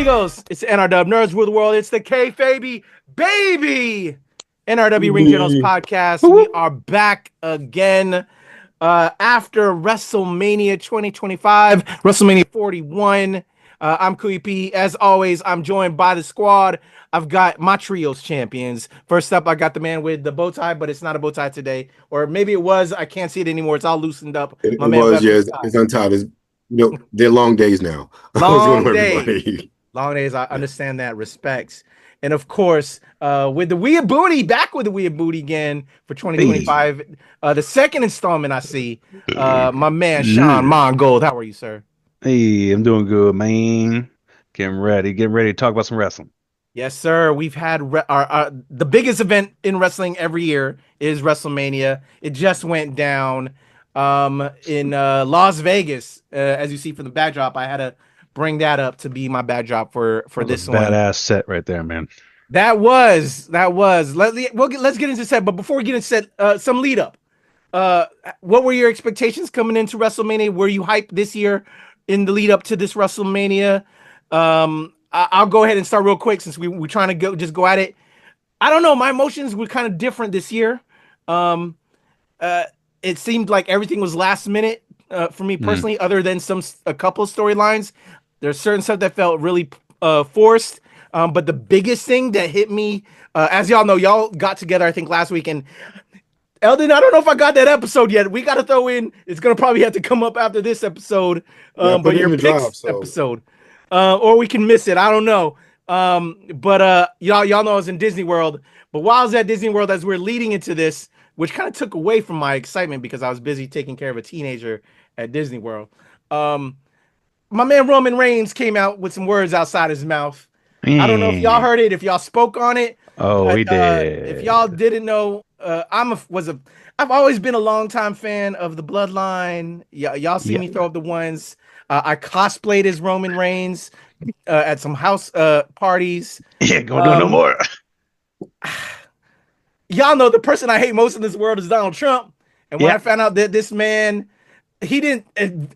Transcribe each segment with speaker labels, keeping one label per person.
Speaker 1: amigos, it's the NRW Nerds Rule the World. It's the KayFabeyBaby NRW Ring Generals Podcast. We are back again after WrestleMania 2025, WrestleMania 41. I'm Kuipi. As always, I'm joined by the squad. I've got my trios champions. First up, I got the man with the bow tie, but it's not a bow tie today. Or maybe it was. I can't see it anymore. It's all loosened up.
Speaker 2: It was, yes. It's untied. They're long days now.
Speaker 1: Long days. Long days. I understand that. Respects. And of course, with the Weird Booty, back with the Weird Booty again for 2025. The second installment I see. My man, Sean Mongold. How are you, sir?
Speaker 3: Hey, I'm doing good, man. Getting ready to talk about some wrestling.
Speaker 1: Yes, sir. We've had the biggest event in wrestling every year is WrestleMania. It just went down in Las Vegas. As you see from the backdrop, I had to bring that up to be my backdrop for this one.
Speaker 3: Badass set right there, man.
Speaker 1: That was. Let's get into set, but before we get into set, some lead up. What were your expectations coming into WrestleMania? Were you hyped this year in the lead up to this WrestleMania? I'll go ahead and start real quick since we're trying to go at it. I don't know. My emotions were kind of different this year. It seemed like everything was last minute for me personally, other than a couple of storylines. There's certain stuff that felt really forced. But the biggest thing that hit me, as y'all know, y'all got together, I think, last week. And Eldon, I don't know if I got that episode yet. We got to throw in, it's going to probably have to come up after this episode. But your picks episode. Or we can miss it. I don't know. But y'all know I was in Disney World. But while I was at Disney World, as we're leading into this, which kind of took away from my excitement because I was busy taking care of a teenager at Disney World. My man Roman Reigns came out with some words outside his mouth. I don't know if y'all heard it, if y'all spoke on it.
Speaker 3: Oh, we did.
Speaker 1: If y'all didn't know, I've always been a longtime fan of the Bloodline. Y'all see me throw up the ones. I cosplayed as Roman Reigns at some house parties.
Speaker 3: Yeah, go do no more.
Speaker 1: Y'all know the person I hate most in this world is Donald Trump. And when I found out that this man, it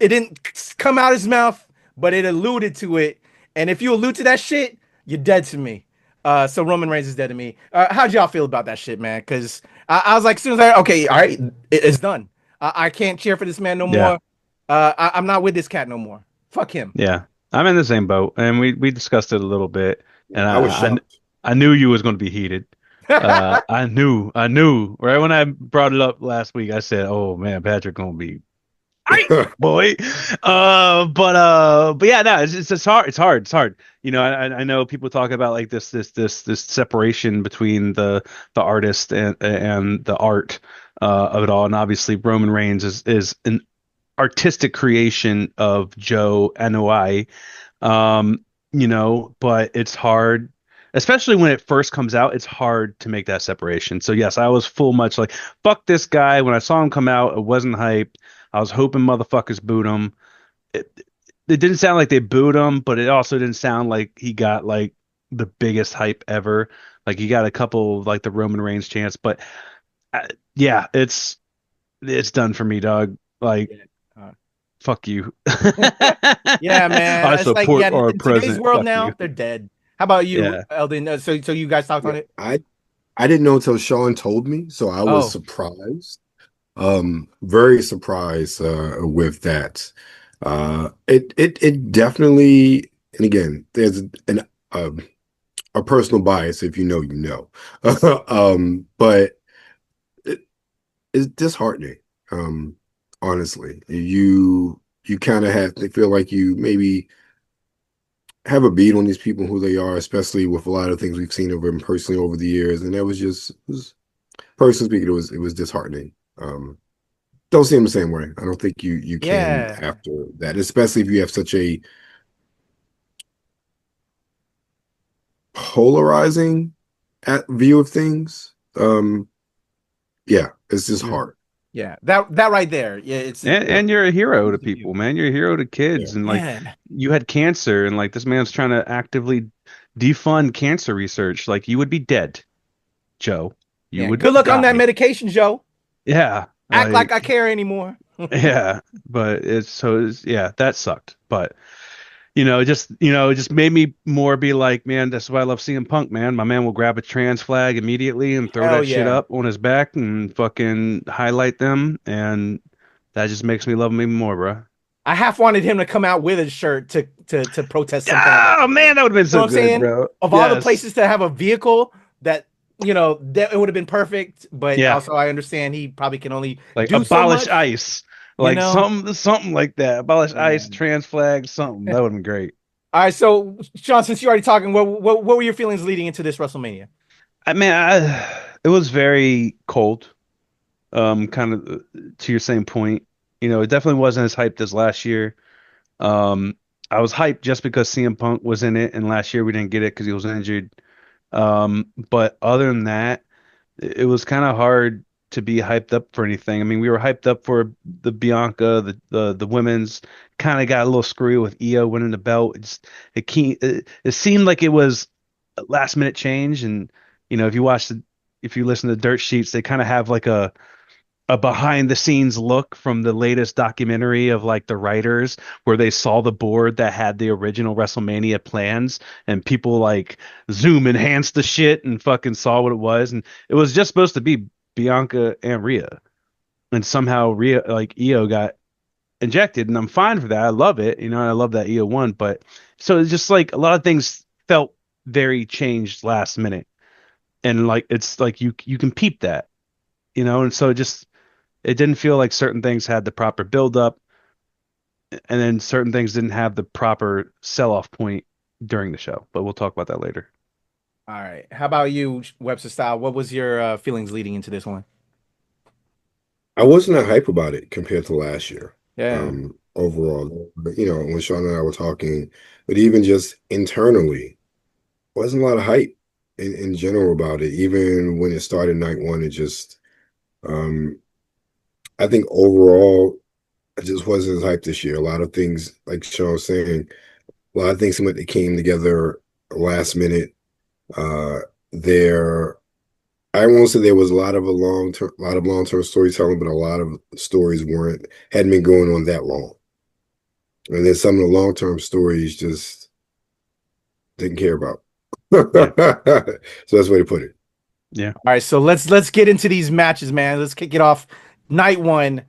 Speaker 1: didn't come out his mouth, but it alluded to it. And if you allude to that shit, you're dead to me. So Roman Reigns is dead to me. How'd y'all feel about that shit, man? Because I was like, as soon as all right, it's done. I can't cheer for this man no more. I'm not with this cat no more. Fuck him.
Speaker 3: Yeah, I'm in the same boat, and we discussed it a little bit. And
Speaker 2: I was shocked.
Speaker 3: I knew you was going to be heated. I knew. Right when I brought it up last week, I said, "Oh man, Patrick gonna be." Boy, but yeah, no, it's hard. It's hard. You know, I know people talk about like this separation between the artist and the art of it all, and obviously Roman Reigns is an artistic creation of Joe Noi. You know, but it's hard, especially when it first comes out. It's hard to make that separation. So yes, I was full much like fuck this guy when I saw him come out. It wasn't hyped. I was hoping motherfuckers boot him. It didn't sound like they booed him, but it also didn't sound like he got like the biggest hype ever. Like he got a couple of, like the Roman Reigns chants, but yeah, it's done for me, dog. Like fuck you.
Speaker 1: Yeah, man.
Speaker 3: I support our
Speaker 1: in
Speaker 3: president.
Speaker 1: Today's world now, they're dead. How about you, Eldon? So you guys talked on it?
Speaker 2: I didn't know until Sean told me, so I was surprised. Very surprised with that. It definitely, and again, there's a personal bias. If you know, you know. But it's disheartening. Honestly, you kind of have to feel like you maybe have a beat on these people who they are, especially with a lot of things we've seen of them personally over the years, and that was personally speaking, it was disheartening. Don't see him the same way. I don't think you can after that, especially if you have such a polarizing view of things. Yeah, it's just hard.
Speaker 1: Yeah, that right there. Yeah, it's
Speaker 3: and you're a hero to people, man. You're a hero to kids, and like you had cancer, and like this man's trying to actively defund cancer research. Like you would be dead, Joe. You would.
Speaker 1: Good luck on that medication, Joe.
Speaker 3: Yeah.
Speaker 1: Act like I care anymore.
Speaker 3: Yeah, but that sucked. But it just made me more be like, man, that's why I love CM Punk, man. My man will grab a trans flag immediately and throw
Speaker 1: Hell
Speaker 3: that shit
Speaker 1: yeah.
Speaker 3: up on his back and fucking highlight them, and that just makes me love him even more, bro.
Speaker 1: I half wanted him to come out with a shirt to protest something at
Speaker 3: Oh
Speaker 1: WrestleMania.
Speaker 3: man, that would have been
Speaker 1: You know
Speaker 3: so
Speaker 1: what I'm
Speaker 3: good,
Speaker 1: saying?
Speaker 3: bro.
Speaker 1: Of all the
Speaker 3: Yes.
Speaker 1: places to have a vehicle that, that it would have been perfect, but
Speaker 3: Yeah.
Speaker 1: also I understand he probably can only
Speaker 3: Like
Speaker 1: do so
Speaker 3: abolish
Speaker 1: much,
Speaker 3: ICE.
Speaker 1: you
Speaker 3: Like
Speaker 1: know?
Speaker 3: something like that. Abolish
Speaker 1: Yeah.
Speaker 3: ICE, trans flag, something. That would have been great.
Speaker 1: All right, so Sean, since you're already talking, what were your feelings leading into this WrestleMania?
Speaker 3: It was very cold. Kind of to your same point. It definitely wasn't as hyped as last year. Um, I was hyped just because CM Punk was in it, and last year we didn't get it because he was injured. But other than that, it was kind of hard to be hyped up for anything. I mean, we were hyped up for the Bianca, the women's. Kind of got a little screwy with Io winning the belt. It seemed like it was a last minute change, and if you listen to Dirt Sheets, they kind of have like a behind the scenes look from the latest documentary of like the writers where they saw the board that had the original WrestleMania plans and people like zoom enhanced the shit and fucking saw what it was, and it was just supposed to be Bianca and Rhea, and somehow Rhea like Io got injected, and I'm fine for that. I love it, and I love that Io won, but so it's just like a lot of things felt very changed last minute, and like it's like you can peep that, and so it didn't feel like certain things had the proper build up, and then certain things didn't have the proper sell off point during the show. But we'll talk about that later.
Speaker 1: All right. How about you, Webster Style? What was your feelings leading into this one?
Speaker 2: I wasn't that hype about it compared to last year.
Speaker 1: Yeah.
Speaker 2: Overall, when Sean and I were talking, but even just internally, wasn't a lot of hype in general about it. Even when it started night one, it just, um, I think overall, I just wasn't as hyped this year. A lot of things, like Sean was saying, a lot of things seemed like they came together last minute. Uh, there, I won't say there was a lot of long term storytelling, but a lot of stories hadn't been going on that long. And then some of the long term stories just didn't care about.
Speaker 3: Yeah.
Speaker 2: So that's the way to put it.
Speaker 3: Yeah.
Speaker 1: All right, so let's get into these matches, man. Let's kick it off. Night one,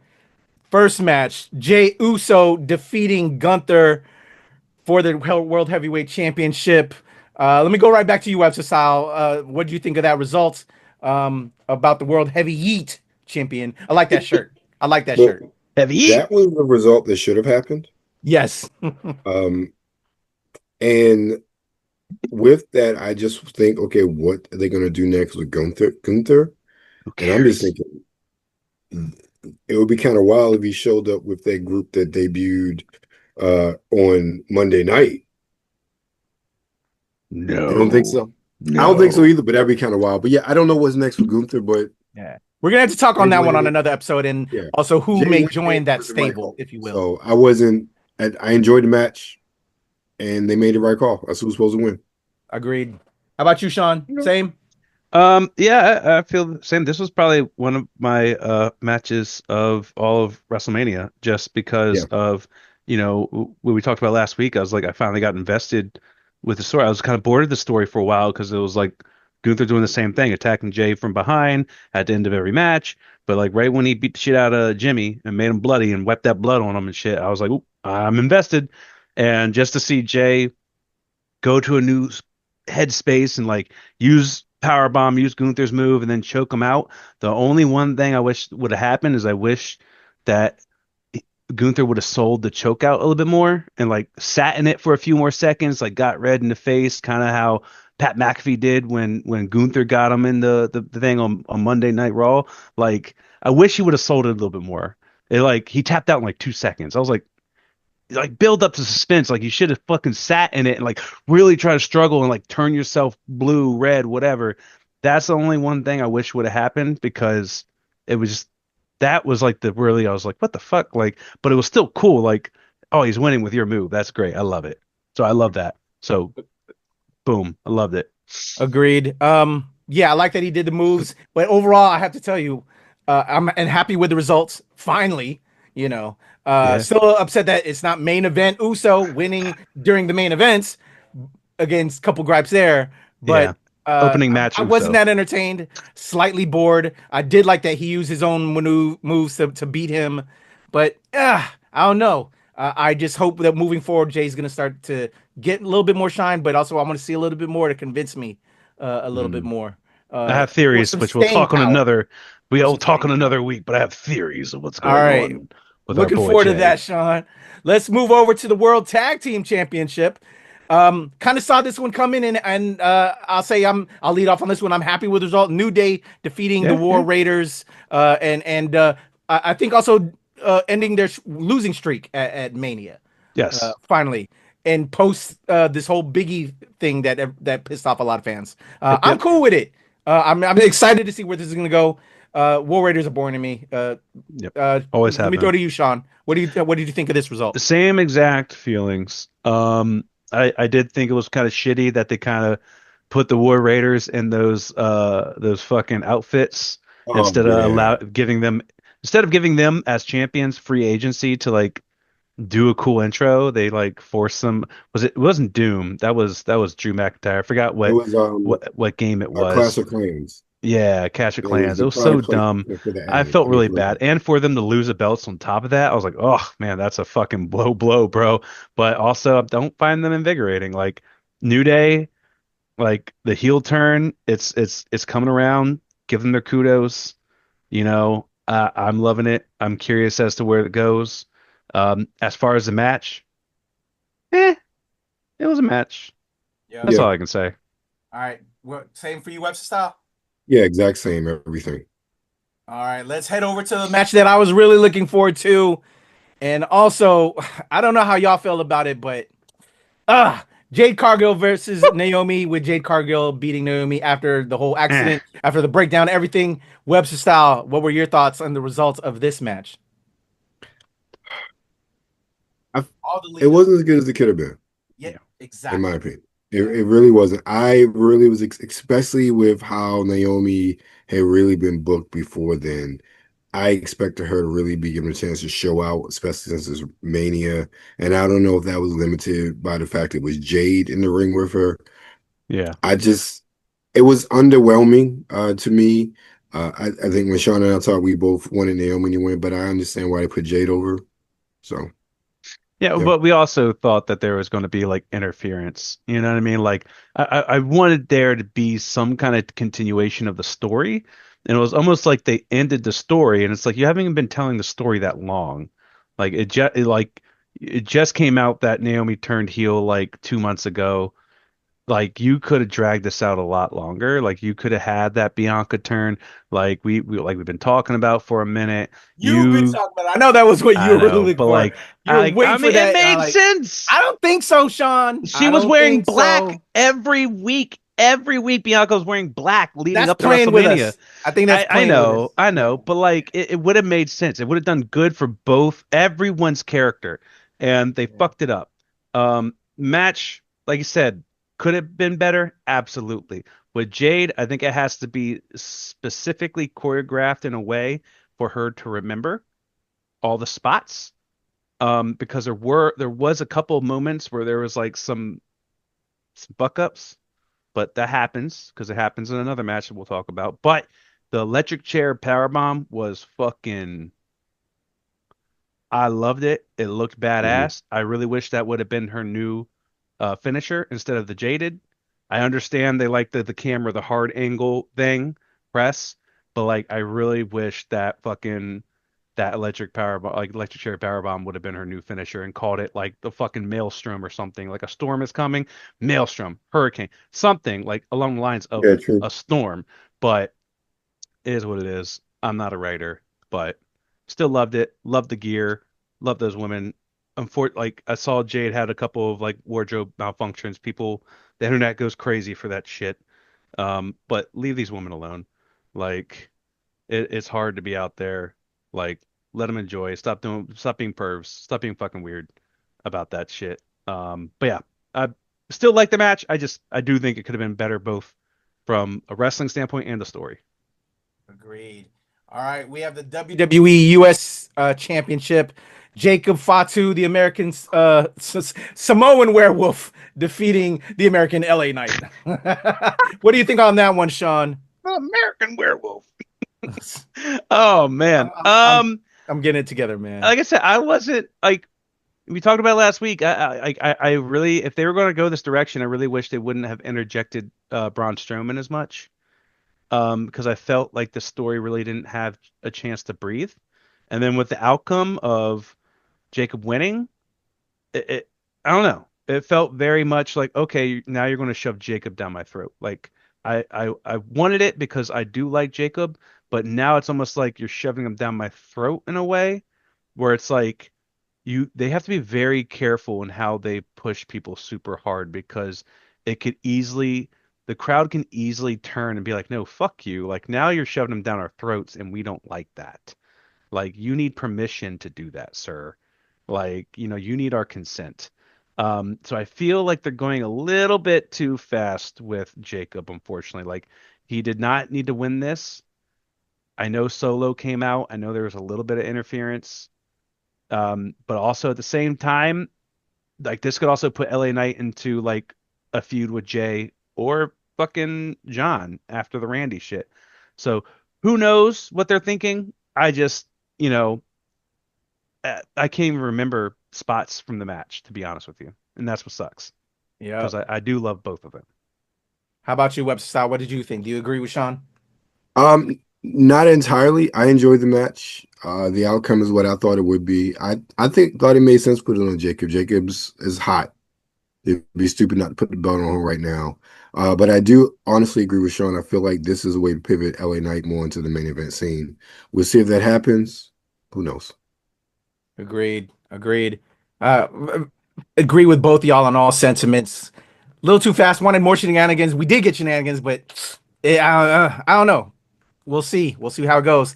Speaker 1: first match: Jey Uso defeating Gunther for the World Heavyweight Championship. Let me go right back to you, Webster Style. What do you think of that result? About the World Heavyweight Champion. I like that shirt. I like that
Speaker 2: Well,
Speaker 1: shirt.
Speaker 3: Heavy.
Speaker 2: that was the result that should have happened.
Speaker 1: Yes.
Speaker 2: And with that, I just think, okay, what are they going to do next with Gunther?
Speaker 3: Who
Speaker 2: And I'm just
Speaker 3: cares?
Speaker 2: thinking, it would be kind of wild if he showed up with that group that debuted on Monday night.
Speaker 3: No.
Speaker 2: I don't think so.
Speaker 3: No.
Speaker 2: I don't think so either, but that'd be kind of wild. But yeah, I don't know what's next for Gunther, but
Speaker 1: Yeah. We're gonna have to talk on that one on another episode, and
Speaker 2: yeah,
Speaker 1: also who
Speaker 2: Jay
Speaker 1: may
Speaker 2: went
Speaker 1: join that
Speaker 2: for the right
Speaker 1: stable,
Speaker 2: call.
Speaker 1: if you will.
Speaker 2: So I enjoyed the match, and they made the right call. That's who was supposed to win.
Speaker 1: Agreed. How about you, Sean? Same.
Speaker 3: Yeah, I feel the same. This was probably one of my matches of all of WrestleMania, just because
Speaker 2: Yeah.
Speaker 3: of what we talked about last week. I was like, I finally got invested with the story. I was kind of bored of the story for a while because it was like Gunther doing the same thing, attacking Jay from behind at the end of every match. But like right when he beat the shit out of Jimmy and made him bloody and wiped that blood on him and shit, I was like, "Oop, I'm invested." And just to see Jay go to a new headspace and like use power bomb, use Gunther's move, and then choke him out. The only one thing I wish would have happened is I wish that Gunther would have sold the choke out a little bit more and like sat in it for a few more seconds, like got red in the face, kind of how Pat McAfee did when Gunther got him in the thing on Monday Night Raw. Like I wish he would have sold it a little bit more. It like he tapped out in like 2 seconds. I was like build up to suspense. Like you should have fucking sat in it and like really try to struggle and like turn yourself blue, red, whatever. That's the only one thing I wish would have happened because it was just that was like the really I was like, what the fuck? Like, but it was still cool. Like, oh, he's winning with your move. That's great. I love it. So I love that. So boom, I loved it.
Speaker 1: Agreed. Yeah, I like that he did the moves, but overall, I have to tell you, I'm and happy with the results. Finally,
Speaker 3: Yeah.
Speaker 1: Still upset that it's not main event Uso winning during the main events. Against a couple gripes there,
Speaker 3: Yeah.
Speaker 1: but
Speaker 3: Opening match
Speaker 1: I wasn't
Speaker 3: Uso.
Speaker 1: that entertained. Slightly bored. I did like that he used his own moves to beat him, but I don't know. I just hope that moving forward, Jay's going to start to get a little bit more shine, but also I want to see a little bit more to convince me a little bit more.
Speaker 3: I have
Speaker 1: Or
Speaker 3: theories,
Speaker 1: some
Speaker 3: which we'll
Speaker 1: staying
Speaker 3: talk on
Speaker 1: power.
Speaker 3: another.
Speaker 1: Or
Speaker 3: We'll
Speaker 1: some
Speaker 3: talk
Speaker 1: staying
Speaker 3: on
Speaker 1: power.
Speaker 3: another week, but I have theories of what's
Speaker 1: All
Speaker 3: going
Speaker 1: right.
Speaker 3: on with our
Speaker 1: Looking
Speaker 3: boy
Speaker 1: forward to
Speaker 3: Jay.
Speaker 1: that, Sean. Let's move over to the World Tag Team Championship. Kind of saw this one coming, and I'll lead off on this one. I'm happy with the result. New Day defeating the
Speaker 3: Yeah,
Speaker 1: War
Speaker 3: yeah.
Speaker 1: Raiders, and I think also ending their losing streak at Mania.
Speaker 3: Yes.
Speaker 1: Finally, and post this whole Biggie thing that pissed off a lot of fans.
Speaker 3: Yep,
Speaker 1: I'm
Speaker 3: yep.
Speaker 1: cool with it. I'm excited to see where this is gonna go. War Raiders are boring to me.
Speaker 3: Yep. Always
Speaker 1: Let
Speaker 3: have
Speaker 1: me throw
Speaker 3: been.
Speaker 1: to you, Sean. What did you think of this result?
Speaker 3: The same exact feelings. I did think it was kind of shitty that they kind of put the War Raiders in those fucking outfits
Speaker 2: Oh
Speaker 3: instead of
Speaker 2: yeah,
Speaker 3: instead of giving them as champions free agency to like do a cool intro. They like forced them. It wasn't Doom. That was Drew McIntyre. I forgot
Speaker 2: it was
Speaker 3: what game it
Speaker 2: a Clash
Speaker 3: was.
Speaker 2: of Clans.
Speaker 3: Yeah, Clash of
Speaker 2: It was
Speaker 3: Clans. It
Speaker 2: the
Speaker 3: was so
Speaker 2: product
Speaker 3: dumb.
Speaker 2: placement for the
Speaker 3: I
Speaker 2: ad.
Speaker 3: felt
Speaker 2: I mean,
Speaker 3: really
Speaker 2: for
Speaker 3: bad. And for them to lose the belts on top of that, I was like, oh man, that's a fucking blow, bro. But also I don't find them invigorating. Like New Day, like the heel turn, it's coming around. Give them their kudos. I'm loving it. I'm curious as to where it goes. As far as the match, it was a match.
Speaker 1: Yeah.
Speaker 3: That's
Speaker 2: yeah,
Speaker 3: all I can say.
Speaker 1: All right. Same for you, Webster style.
Speaker 2: yeah, exact same everything.
Speaker 1: All right. Let's head over to the match that I was really looking forward to, and also I don't know how y'all feel about it, but uh Jade Cargill versus Naomi, with Jade Cargill beating Naomi after the whole
Speaker 3: Eh.
Speaker 1: accident, after the breakdown, everything. Webster style. What were your thoughts on the results of this match?
Speaker 2: I,
Speaker 1: All the
Speaker 2: it
Speaker 1: leaders.
Speaker 2: wasn't as good as it could have been,
Speaker 1: Yeah,
Speaker 3: Yeah.
Speaker 2: in my
Speaker 1: exactly.
Speaker 2: opinion. It really wasn't. I really was, especially with how Naomi had really been booked before then. I expected her to really be given a chance to show out, especially since it's Mania. And I don't know if that was limited by the fact it was Jade in the ring with her.
Speaker 3: Yeah.
Speaker 2: It was underwhelming to me. I think when Sean and I talked, we both wanted Naomi to win, but I understand why they put Jade over. So,
Speaker 3: Yeah,
Speaker 2: yeah.
Speaker 3: but we also thought that there was going to be like interference. You know what I mean? Like I wanted there to be some kind of continuation of the story. And it was almost like they ended the story, and it's like you haven't even been telling the story that long. Like it just came out that Naomi turned heel like 2 months ago. Like you could have dragged this out a lot longer. Like you could have had that Bianca turn, like we've been talking about for a minute.
Speaker 1: You've been
Speaker 3: You,
Speaker 1: talking about it. I know that was what you
Speaker 3: I
Speaker 1: were really
Speaker 3: know,
Speaker 1: looking
Speaker 3: but
Speaker 1: for.
Speaker 3: like
Speaker 1: You were
Speaker 3: I
Speaker 1: waiting for
Speaker 3: mean, it
Speaker 1: that. And
Speaker 3: made sense.
Speaker 1: I don't think so, Sean.
Speaker 3: She
Speaker 1: I
Speaker 3: was
Speaker 1: don't
Speaker 3: wearing
Speaker 1: think
Speaker 3: black
Speaker 1: so.
Speaker 3: every week. Every week, Bianca was wearing black leading
Speaker 1: That's
Speaker 3: up to
Speaker 1: playing with
Speaker 3: WrestleMania.
Speaker 1: us. I think that's
Speaker 3: I
Speaker 1: playing with us.
Speaker 3: know, I
Speaker 1: Yeah.
Speaker 3: know, but like it would have made sense. It would have done good for both everyone's character, and they
Speaker 1: Yeah.
Speaker 3: fucked it up. Match, like you said, could have been better. Absolutely. With Jade, I think it has to be specifically choreographed in a way for her to remember all the spots. Because there was a couple of moments where there was like some buck ups, but that happens because it happens in another match that we'll talk about. But the electric chair powerbomb was fucking. I loved it. It looked
Speaker 2: Mhm.
Speaker 3: badass. I really wish that would have been her new finisher instead of the jaded. I understand they like the camera, the hard angle thing, press, but like I really wish that electric chair power bomb would have been her new finisher and called it like the fucking maelstrom or something. Like a storm is coming, maelstrom, hurricane, something like along the lines of
Speaker 2: Yeah, true.
Speaker 3: a storm. But it is what it is. I'm not a writer, but still loved it. Loved the gear. Loved those women. Like I saw Jade had a couple of like wardrobe malfunctions. The internet goes crazy for that shit. But leave these women alone. Like it's hard to be out there. Like let them enjoy. Stop being pervs. Stop being fucking weird about that shit. But yeah, I still like the match. I do think it could have been better both from a wrestling standpoint and the story.
Speaker 1: Agreed. All right, we have the WWE US Championship. Jacob Fatu, the American Samoan Werewolf, defeating the American LA Knight. What do you think on that one, Sean?
Speaker 3: American Werewolf. Oh man.
Speaker 1: I'm getting it together, man.
Speaker 3: Like I said, I wasn't like we talked about last week. I really, if they were going to go this direction, I really wish they wouldn't have interjected Braun Strowman as much. Because I felt like the story really didn't have a chance to breathe. And then with the outcome of Jacob winning, I don't know. It felt very much like, okay, now you're going to shove Jacob down my throat. Like I wanted it because I do like Jacob, but now it's almost like you're shoving him down my throat in a way where it's like they have to be very careful in how they push people super hard because it could easily the crowd can easily turn and be like, no, fuck you. Like now you're shoving them down our throats and we don't like that. Like you need permission to do that, sir. Like, you need our consent. So I feel like they're going a little bit too fast with Jacob, unfortunately. Like he did not need to win this. I know Solo came out. I know there was a little bit of interference. But also at the same time, like this could also put LA Knight into like a feud with Jay or fucking John after the Randy shit. So who knows what they're thinking? I just, I can't even remember spots from the match, to be honest with you. And that's what sucks.
Speaker 1: Yeah.
Speaker 3: Because I do love both of them.
Speaker 1: How about you, Webster Style? What did you think? Do you agree with Sean?
Speaker 2: Not entirely. I enjoyed the match. The outcome is what I thought it would be. Thought it made sense to put it on Jacob. Jacobs is hot. It'd be stupid not to put the belt on him right now. But I do honestly agree with Sean. I feel like this is a way to pivot LA Knight more into the main event scene. We'll see if that happens. Who knows?
Speaker 1: Agreed. Agree with both y'all on all sentiments. A little too fast. Wanted more shenanigans. We did get shenanigans, but I don't know. We'll see. We'll see how it goes.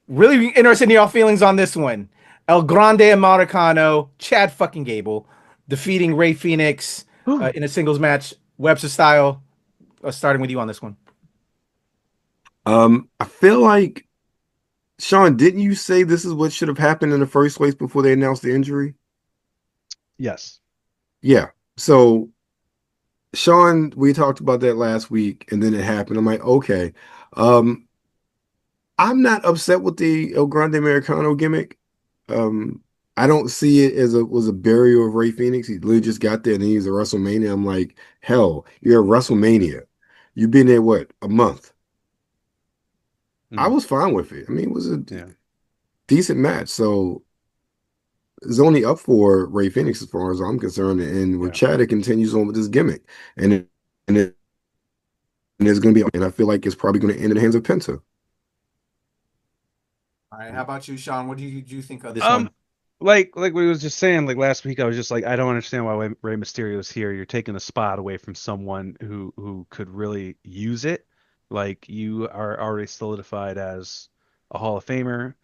Speaker 1: Really interested in y'all feelings on this one. El Grande Americano, Chad fucking Gable, defeating Ray Phoenix in a singles match, Webster Style. Starting with you on this one.
Speaker 2: I feel like, Sean, didn't you say this is what should have happened in the first place before they announced the injury?
Speaker 3: Yes.
Speaker 2: Yeah. So, Sean, we talked about that last week, and then it happened. I'm like, okay. I'm not upset with the El Grande Americano gimmick. I don't see it as was a burial of Ray Phoenix. He literally just got there and he's at WrestleMania. I'm like, hell, you're at WrestleMania. You've been there, what, a month? I was fine with it. I mean, it was a decent match. So it's only up for Ray Phoenix as far as I'm concerned. And with Chad, it continues on with this gimmick. And it's going to be, and I feel like it's probably going to end in the hands of Penta.
Speaker 1: All right, how about you, Sean? What do you think of this one?
Speaker 3: Like we was just saying, like last week, I was just like, I don't understand why Rey Mysterio is here. You're taking a spot away from someone who could really use it. Like you are already solidified as a Hall of Famer,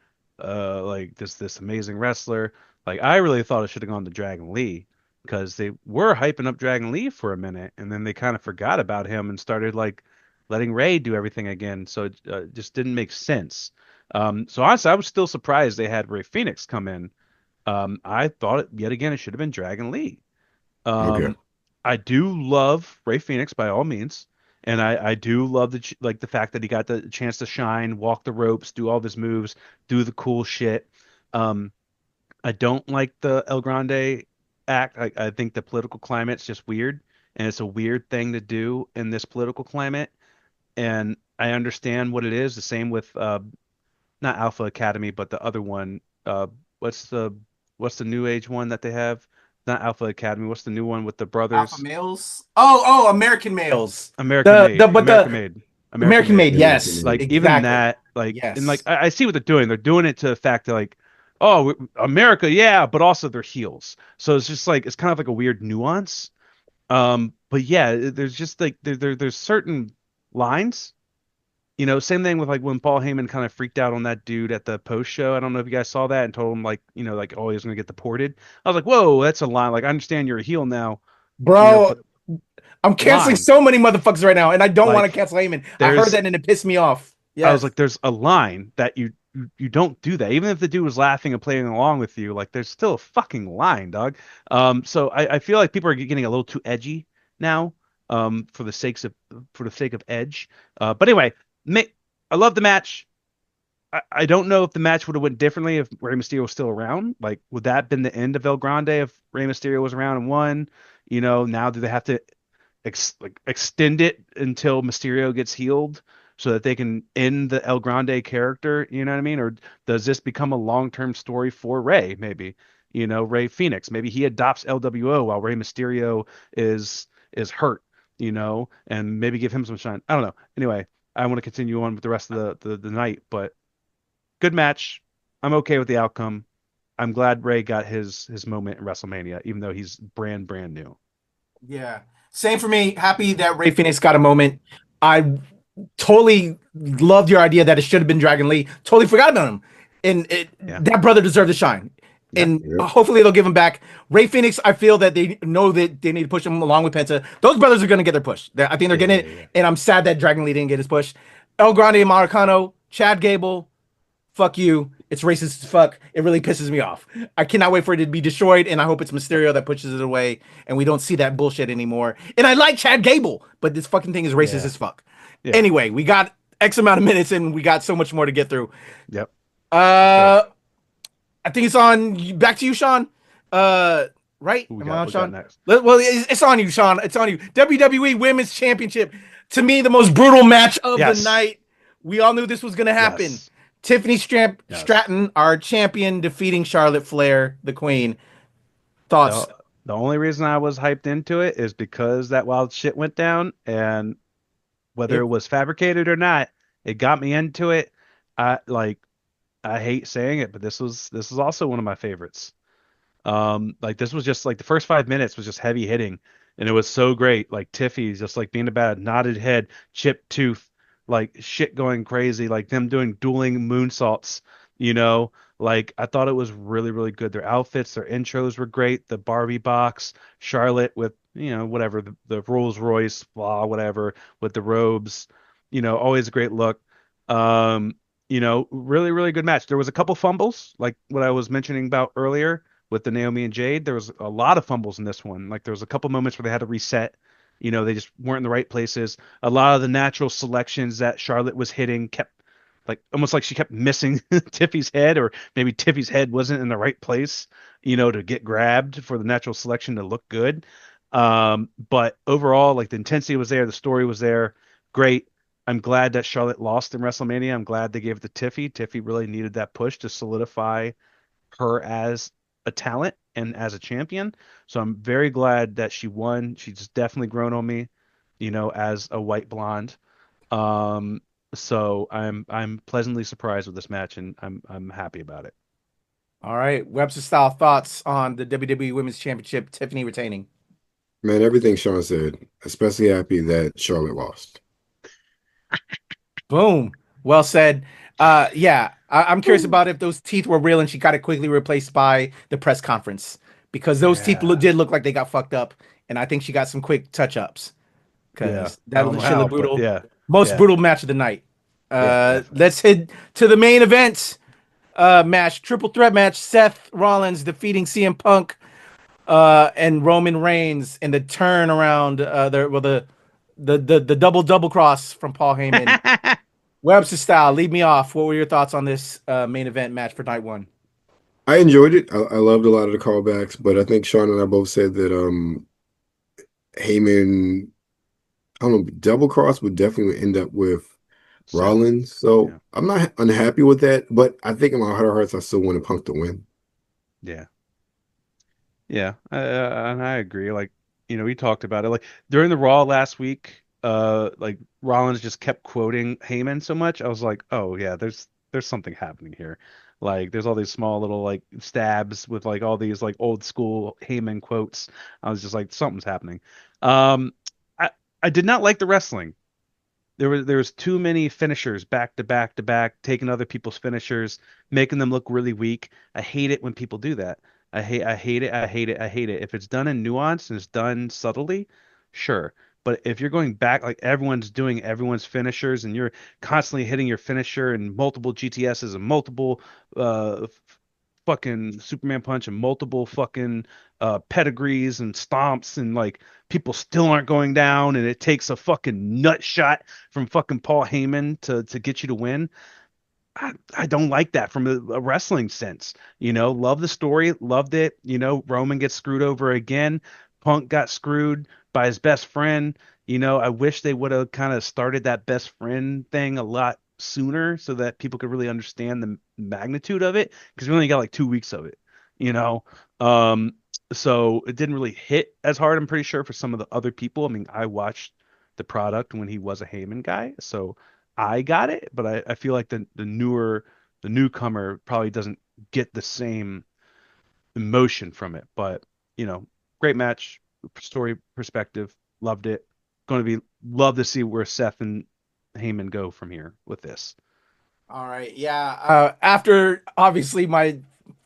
Speaker 3: like this amazing wrestler. Like I really thought it should have gone to Dragon Lee because they were hyping up Dragon Lee for a minute, and then they kind of forgot about him and started like letting Ray do everything again. So it just didn't make sense. So honestly, I was still surprised they had Ray Phoenix come in. I thought yet again it should have been Dragon Lee.
Speaker 2: Okay.
Speaker 3: I do love Ray Phoenix by all means, and I do love the fact that he got the chance to shine, walk the ropes, do all of his moves, do the cool shit. I don't like the El Grande act. I think the political climate's just weird, and it's a weird thing to do in this political climate. And I understand what it is. The same with not Alpha Academy, but the other one. What's the new age one that they have? Not Alpha Academy. What's the new one with the brothers?
Speaker 1: Alpha Males. Oh, American Males.
Speaker 3: American Made.
Speaker 1: American Made. Yes.
Speaker 3: Like exactly. Even that. Like yes. And like I see what they're doing. They're doing it to the fact that like, oh, America, yeah, but also they're heels. So it's just like it's kind of like a weird nuance. But yeah, there's just like there's certain lines. Same thing with like when Paul Heyman kind of freaked out on that dude at the post show. I don't know if you guys saw that and told him like, like, oh, he was going to get deported. I was like, whoa, that's a line. Like, I understand you're a heel now.
Speaker 1: Bro, I'm canceling so many motherfuckers right now, and I don't want to cancel Heyman. I heard that and it pissed me off.
Speaker 3: I was
Speaker 1: Yes.
Speaker 3: like, there's a line that you don't do that. Even if the dude was laughing and playing along with you, like there's still a fucking line, dog. So I feel like people are getting a little too edgy now, for the sake of edge. But anyway, ma I love the match. I don't know if the match would have went differently if Rey Mysterio was still around. Like, would that have been the end of El Grande if Rey Mysterio was around and won? Now do they have to extend it until Mysterio gets healed so that they can end the El Grande character? You know what I mean? Or does this become a long-term story for Rey? Maybe, Rey Phoenix. Maybe he adopts LWO while Rey Mysterio is hurt. And maybe give him some shine. I don't know. Anyway, I want to continue on with the rest of the night, but good match. I'm okay with the outcome. I'm glad Ray got his moment in WrestleMania, even though he's brand new.
Speaker 1: Yeah. Same for me. Happy that Ray Phoenix got a moment. I totally loved your idea that it should have been Dragon Lee. Totally forgot about him. And
Speaker 3: Yeah,
Speaker 1: that brother deserved to shine.
Speaker 3: yeah,
Speaker 1: And
Speaker 2: Yep.
Speaker 1: hopefully they'll give him back. Ray Phoenix, I feel that they know that they need to push him along with Penta. Those brothers are going to get their push. I think they're
Speaker 3: yeah,
Speaker 1: getting
Speaker 3: yeah,
Speaker 1: it.
Speaker 3: yeah.
Speaker 1: And I'm sad that Dragon Lee didn't get his push. El Grande and Maracano, Chad Gable, fuck you. It's racist as fuck. It really pisses me off. I cannot wait for it to be destroyed, and I hope it's Mysterio that pushes it away, and we don't see that bullshit anymore. And I like Chad Gable, but this fucking thing is racist
Speaker 3: Yeah,
Speaker 1: as fuck.
Speaker 3: yeah.
Speaker 1: Anyway, we got X amount of minutes, and we got so much more to get through.
Speaker 3: Yep. Let's go.
Speaker 1: Uh, I think it's on. Back to you, Sean. Uh, right?
Speaker 3: Who we
Speaker 1: Am I
Speaker 3: got?
Speaker 1: on,
Speaker 3: We got
Speaker 1: Sean?
Speaker 3: next.
Speaker 1: Well, it's on you, Sean. It's on you. WWE Women's Championship. To me, the most brutal match of the
Speaker 3: Yes.
Speaker 1: night. We all knew this was gonna happen.
Speaker 3: Yes.
Speaker 1: Tiffany
Speaker 3: Yes.
Speaker 1: Stratton, our champion, defeating Charlotte Flair, the Queen. Thoughts?
Speaker 3: The the only reason I was hyped into it is because that wild shit went down, and whether it
Speaker 1: It
Speaker 3: was fabricated or not, it got me into it. I I hate saying it, but this was also one of my favorites. Like this was just like the first 5 minutes was just heavy hitting, and it was so great. Like Tiffy's just like being a bad nodded head, chipped tooth, like shit going crazy, like them doing dueling moonsaults. You know, like I thought it was really really good. Their outfits, their intros were great. The Barbie box, Charlotte with whatever the Rolls Royce, blah whatever with the robes. Always a great look. Um, really really good match. There was a couple fumbles, like what I was mentioning about earlier with the Naomi and Jade. There was a lot of fumbles in this one. Like there was a couple moments where they had to reset. They just weren't in the right places. A lot of the natural selections that Charlotte was hitting kept like almost like she kept missing Tiffy's head, or maybe Tiffy's head wasn't in the right place, to get grabbed for the natural selection to look good. But overall, like the intensity was there, the story was there. Great. I'm glad that Charlotte lost in WrestleMania. I'm glad they gave it to Tiffy. Tiffy really needed that push to solidify her as a talent and as a champion. So I'm very glad that she won. She's definitely grown on me, as a white blonde. Um, so I'm pleasantly surprised with this match, and I'm happy about it.
Speaker 1: all right. Webster style thoughts on the WWE Women's Championship. Tiffany retaining.
Speaker 2: Man, everything Sean said, especially happy that Charlotte lost.
Speaker 1: Boom. Well said. Yeah, I'm curious about if those teeth were real and she got it quickly replaced by the press conference because those teeth
Speaker 3: Yeah,
Speaker 1: did look like they got fucked up, and I think she got some quick touch ups
Speaker 3: yeah.
Speaker 1: because
Speaker 3: I
Speaker 1: that
Speaker 3: don't know
Speaker 1: shit
Speaker 3: how,
Speaker 1: looked
Speaker 3: but
Speaker 1: brutal.
Speaker 3: yeah,
Speaker 1: Most
Speaker 3: yeah,
Speaker 1: brutal match of the night.
Speaker 3: yeah, definitely.
Speaker 1: Let's head to the main event match, triple threat match. Seth Rollins defeating CM Punk and Roman Reigns in the turnaround. The double cross from Paul Heyman. Webster style, lead me off. What were your thoughts on this main event match for night one?
Speaker 2: I enjoyed it. I loved a lot of the callbacks, but I think Sean and I both said that Heyman, I don't know, double cross would definitely end up with
Speaker 3: Seth.
Speaker 2: Rollins. So
Speaker 3: Yeah,
Speaker 2: I'm not unhappy with that, but I think in my heart of hearts, I still want Punk to win.
Speaker 3: yeah, yeah. And I agree. Like, we talked about it. Like during the Raw last week, like Rollins just kept quoting Heyman so much. I was like, oh yeah, there's something happening here. Like there's all these small little like stabs with like all these like old school Heyman quotes. I was just like, something's happening. Um, I I did not like the wrestling. There was too many finishers back to back to back, taking other people's finishers, making them look really weak. I hate it when people do that. I hate it. I hate it. I hate it. If it's done in nuance and it's done subtly, sure. But if you're going back, like everyone's doing everyone's finishers, and you're constantly hitting your finisher and multiple GTSs and multiple fucking Superman punch and multiple fucking pedigrees and stomps, and like people still aren't going down, and it takes a fucking nut shot from fucking Paul Heyman to get you to win. I don't like that from a wrestling sense. Love the story, loved it. Roman gets screwed over again. Punk got screwed by his best friend. I wish they would have kind of started that best friend thing a lot sooner so that people could really understand the magnitude of it, because we only got like 2 weeks of it, you know. Um, so it didn't really hit as hard, I'm pretty sure, for some of the other people. I mean, I watched the product when he was a Heyman guy, so I got it, but I feel like the newcomer probably doesn't get the same emotion from it. But great match, story perspective, loved it. Going to be love to see where Seth and Heyman go from here with this.
Speaker 1: All right, yeah. After obviously my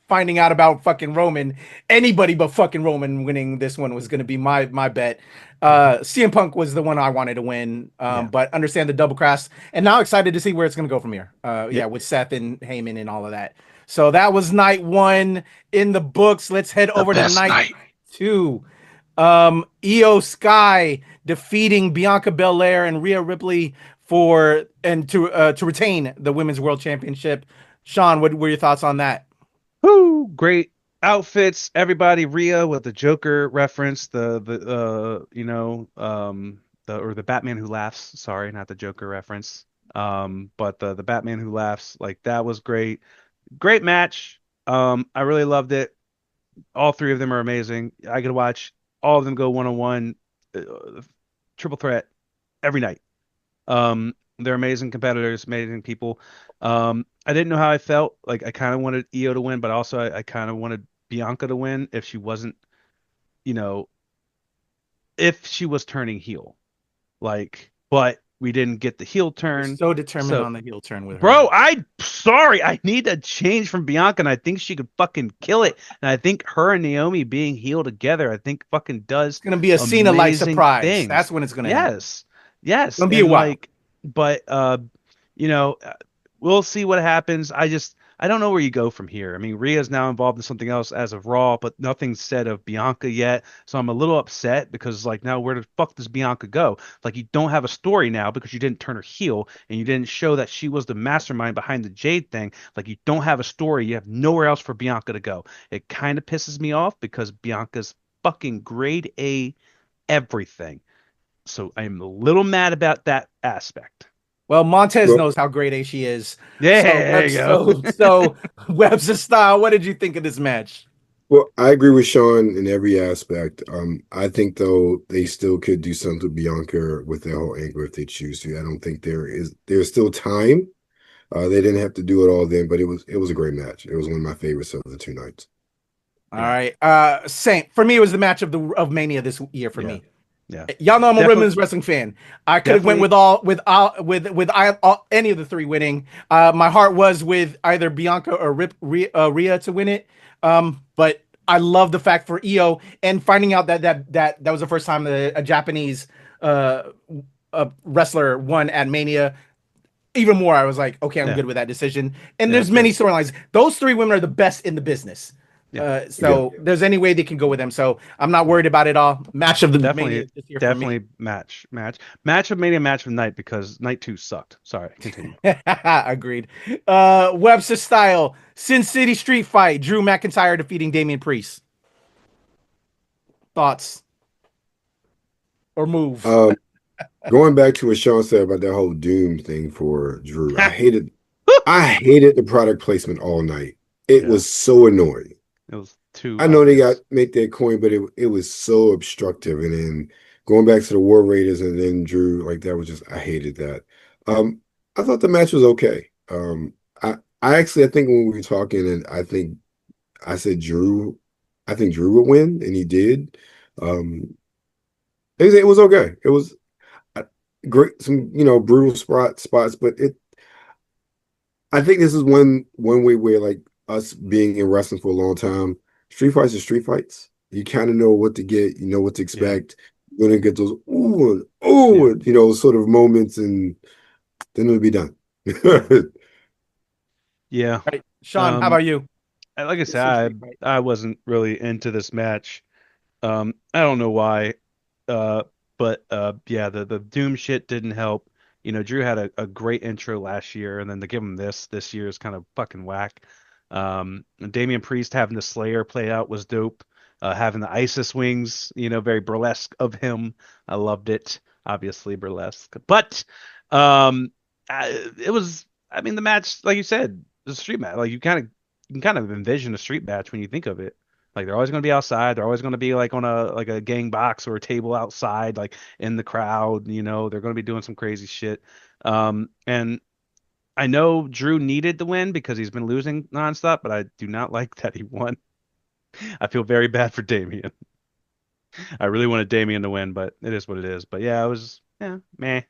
Speaker 1: finding out about fucking Roman, anybody but fucking Roman winning this one was going to be my bet. CM Punk was the one I wanted to win, but understand the double cross, and now excited to see where it's going to go from here. Yeah, with Seth and Heyman and all of that. So that was night one in the books. Let's head over to night two. Io Sky defeating Bianca Belair and Rhea Ripley to retain the Women's World Championship. Sean, what were your thoughts on that?
Speaker 3: Woo! Great outfits, everybody. Rhea with the Joker reference, the Batman Who Laughs. Sorry, not the Joker reference. But the Batman Who Laughs, like that was great. Great match. I really loved it. All three of them are amazing. I could watch all of them go one-on-one, triple threat every night. They're amazing competitors, amazing people. I didn't know how I felt. Like I kind of wanted Io to win, but also I kind of wanted Bianca to win if she wasn't, if she was turning heel. But we didn't get the heel turn.
Speaker 1: You're so determined on the heel turn with her.
Speaker 3: Bro, sorry. I need a change from Bianca, and I think she could fucking kill it. And I think her and Naomi being heel together, I think fucking does.
Speaker 1: It's gonna be a Cena-like surprise. Things. That's when it's gonna happen.
Speaker 3: Yes.
Speaker 1: It's gonna be a while.
Speaker 3: But we'll see what happens. I don't know where you go from here. I mean, Rhea's now involved in something else as of Raw, but nothing's said of Bianca yet. So I'm a little upset because now where the fuck does Bianca go? Like, you don't have a story now because you didn't turn her heel and you didn't show that she was the mastermind behind the Jade thing. Like, you don't have a story. You have nowhere else for Bianca to go. It kind of pisses me off because Bianca's fucking grade A everything. So I'm a little mad about that aspect.
Speaker 1: Well, Montez knows how great A she is.
Speaker 3: Yeah, there you go.
Speaker 1: So Webster Style, what did you think of this match?
Speaker 2: Well, I agree with Sean in every aspect. I think though they still could do something with Bianca with their whole angle if they choose to. I don't think there's still time. They didn't have to do it all then, but it was a great match. It was one of my favorites of the two nights.
Speaker 1: All right. Same. For me, it was the match of Mania this year for me.
Speaker 3: Yeah,
Speaker 1: y'all know I'm a women's wrestling fan. I could have went with any of the three winning. My heart was with either Bianca or Rhea to win it. But I love the fact for Io and finding out that was the first time a Japanese wrestler won at Mania. Even more, I was like, okay, I'm good with that decision. And there's many storylines. Those three women are the best in the business. There's any way they can go with them. So I'm not worried about it all. Match of the Mania this year
Speaker 3: definitely match of Mania, match of the night, because night 2 sucked. Sorry, continue.
Speaker 1: Agreed. Webster Style, Sin City Street Fight, Drew McIntyre defeating Damian Priest. Thoughts or move?
Speaker 2: Going back to what Sean said about that whole Doom thing for Drew, I hated the product placement all night. It was so annoying.
Speaker 3: It was too.
Speaker 2: I know they make their coin, but it was so obstructive. And then going back to the War Raiders and then Drew, like that was just, I hated that. I thought the match was okay. I think when we were talking, and I said Drew would win, and he did. It was okay. It was great, some brutal spots, but I think this is one way where, like, us being in wrestling for a long time, street fights are street fights. You kind of know what to get, you know what to expect. You're gonna get those
Speaker 3: Yeah.
Speaker 2: sort of moments, and then it'll be done.
Speaker 3: Yeah.
Speaker 1: All right, Sean, how
Speaker 3: Um,
Speaker 1: about you?
Speaker 3: like I
Speaker 1: This is
Speaker 3: said,
Speaker 1: street fight.
Speaker 3: I wasn't really into this match. I don't know why. Uh, but yeah, the Doom shit didn't help. Drew had a great intro last year, and then to give him this year is kind of fucking whack. Damian Priest having the Slayer play out was dope. Having the Isis wings, very burlesque of him. I loved it. Obviously burlesque, but it was. I mean, the match, like you said, the street match. Like you can kind of envision a street match when you think of it. Like they're always going to be outside. They're always going to be like on a gang box or a table outside, like in the crowd. They're going to be doing some crazy shit. And I know Drew needed the win because he's been losing nonstop, but I do not like that he won. I feel very bad for Damian. I really wanted Damian to win, but it is what it is. But yeah, it was meh,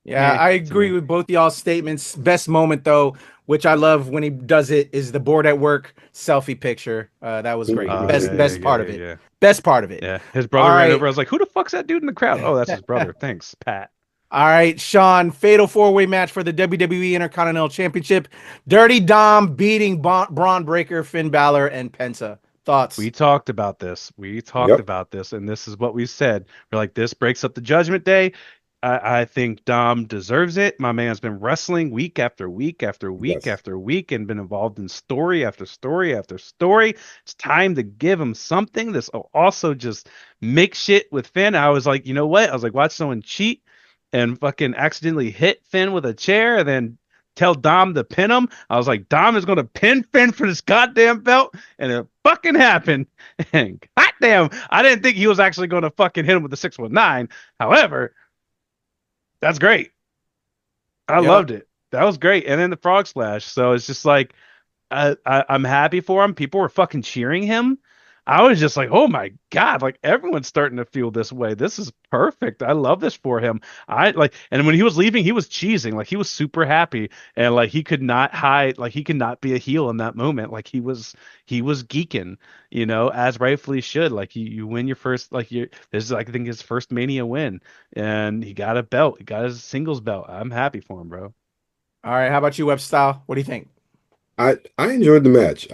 Speaker 1: Yeah,
Speaker 3: meh
Speaker 1: I
Speaker 3: to
Speaker 1: agree
Speaker 3: me.
Speaker 1: with both y'all's statements. Best moment though, which I love when he does it, is the board at work selfie picture. That was great. Best
Speaker 3: Yeah,
Speaker 1: best
Speaker 3: yeah,
Speaker 1: part of
Speaker 3: yeah,
Speaker 1: it.
Speaker 3: yeah.
Speaker 1: Best part of it.
Speaker 3: Yeah, his
Speaker 1: All
Speaker 3: brother ran
Speaker 1: right.
Speaker 3: over. I was like, "Who the fuck's that dude in the crowd?" Oh, that's his brother. Thanks, Pat.
Speaker 1: All right, Sean, fatal four-way match for the WWE Intercontinental Championship. Dirty Dom beating Braun Breaker, Finn Balor, and Penta.
Speaker 3: We
Speaker 1: Thoughts?
Speaker 3: talked about this. We talked
Speaker 2: Yep.
Speaker 3: about this, and this is what we said. We're like, this breaks up the Judgment Day. I think Dom deserves it. My man's been wrestling week after week after week
Speaker 2: Yes.
Speaker 3: after week and been involved in story after story after story. It's time to give him something. This will also just make shit with Finn. I was like, you know what? I was like, watch someone cheat and fucking accidentally hit Finn with a chair and then tell Dom to pin him. I was like, Dom is going to pin Finn for this goddamn belt. And it fucking happened. And goddamn, I didn't think he was actually going to fucking hit him with the 619. However, that's great. I
Speaker 1: Yep.
Speaker 3: loved it. That was great. And then the frog splash. So it's just like I'm happy for him. People were fucking cheering him. I was just like, oh my God, like everyone's starting to feel this way. This is perfect. I love this for him. I like, and when he was leaving, he was cheesing. Like he was super happy and like he could not hide, like he could not be a heel in that moment. Like he was geeking, as rightfully should. Like you win your first, like this is, I think, his first Mania win and he got a belt. He got his singles belt. I'm happy for him, bro.
Speaker 1: All right, how about you, Web Style? What do you think?
Speaker 2: I enjoyed the match.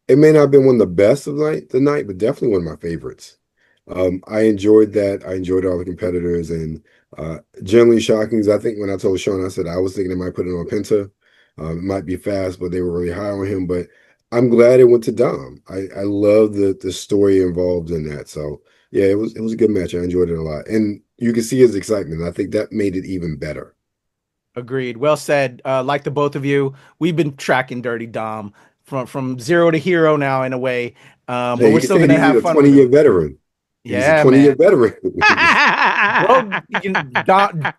Speaker 2: It may not have been one of the best of the night, but definitely one of my favorites. I enjoyed that. I enjoyed all the competitors, and generally shocking is I think when I told Sean, I said I was thinking they might put it on Penta. It might be fast, but they were really high on him. But I'm glad it went to Dom. I love the story involved in that. So yeah, it was a good match. I enjoyed it a lot, and you can see his excitement. I think that made it even better.
Speaker 1: Agreed. Well said. Like the both of you, we've been tracking Dirty Dom from zero to hero now in a way. But
Speaker 2: Hey,
Speaker 1: we're
Speaker 2: you can
Speaker 1: still
Speaker 2: say
Speaker 1: gonna
Speaker 2: he's
Speaker 1: have
Speaker 2: a
Speaker 1: fun with
Speaker 2: 20-year
Speaker 1: him.
Speaker 2: veteran. He's a
Speaker 1: Yeah,
Speaker 2: 20-year
Speaker 1: man.
Speaker 2: veteran.
Speaker 1: Bro,